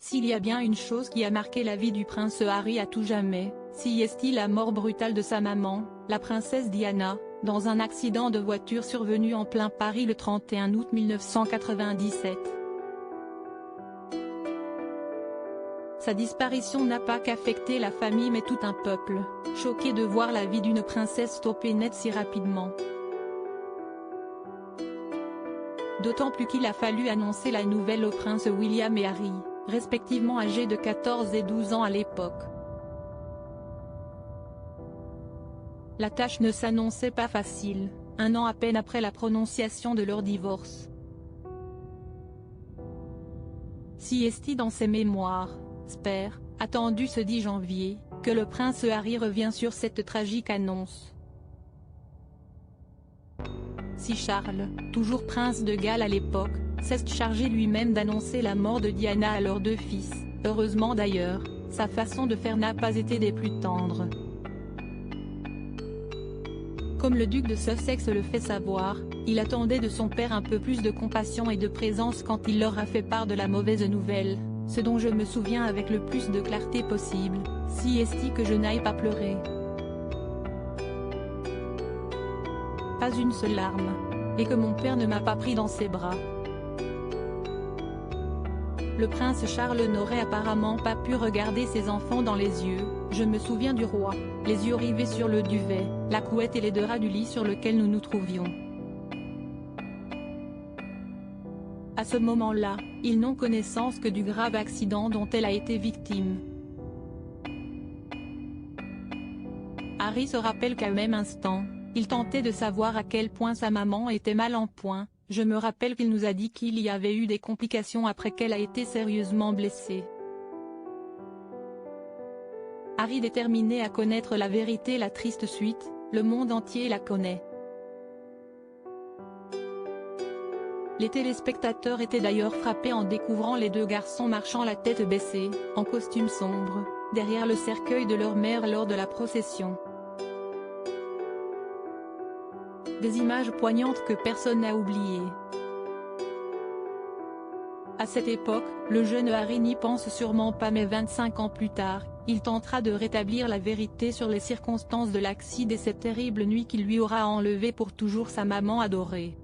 S'il y a bien une chose qui a marqué la vie du prince Harry à tout jamais, c'est la mort brutale de sa maman, la princesse Diana, dans un accident de voiture survenu en plein Paris le 31 août 1997. Sa disparition n'a pas qu'affecté la famille mais tout un peuple, choqué de voir la vie d'une princesse stoppée net si rapidement. D'autant plus qu'il a fallu annoncer la nouvelle aux princes William et Harry, respectivement âgés de 14 et 12 ans à l'époque. La tâche ne s'annonçait pas facile, un an à peine après la prononciation de leur divorce. C'est dans ses mémoires, Spare, attendu ce 10 janvier, que le prince Harry revient sur cette tragique annonce. Si Charles, toujours prince de Galles à l'époque, s'est chargé lui-même d'annoncer la mort de Diana à leurs deux fils, heureusement d'ailleurs, sa façon de faire n'a pas été des plus tendres. Comme le duc de Sussex le fait savoir, il attendait de son père un peu plus de compassion et de présence quand il leur a fait part de la mauvaise nouvelle, ce dont je me souviens avec le plus de clarté possible, c'est que je n'aille pas pleurer. Pas une seule larme. Et que mon père ne m'a pas pris dans ses bras. Le prince Charles n'aurait apparemment pas pu regarder ses enfants dans les yeux, je me souviens du roi, les yeux rivés sur le duvet, la couette et les deux draps du lit sur lequel nous nous trouvions. À ce moment-là, ils n'ont connaissance que du grave accident dont elle a été victime. Harry se rappelle qu'à même instant, il tentait de savoir à quel point sa maman était mal en point, je me rappelle qu'il nous a dit qu'il y avait eu des complications après qu'elle a été sérieusement blessée. Harry déterminé à connaître la vérité, la triste suite, le monde entier la connaît. Les téléspectateurs étaient d'ailleurs frappés en découvrant les deux garçons marchant la tête baissée, en costume sombre, derrière le cercueil de leur mère lors de la procession. Des images poignantes que personne n'a oubliées. À cette époque, le jeune Harry n'y pense sûrement pas mais 25 ans plus tard, il tentera de rétablir la vérité sur les circonstances de l'accident et cette terrible nuit qui lui aura enlevé pour toujours sa maman adorée.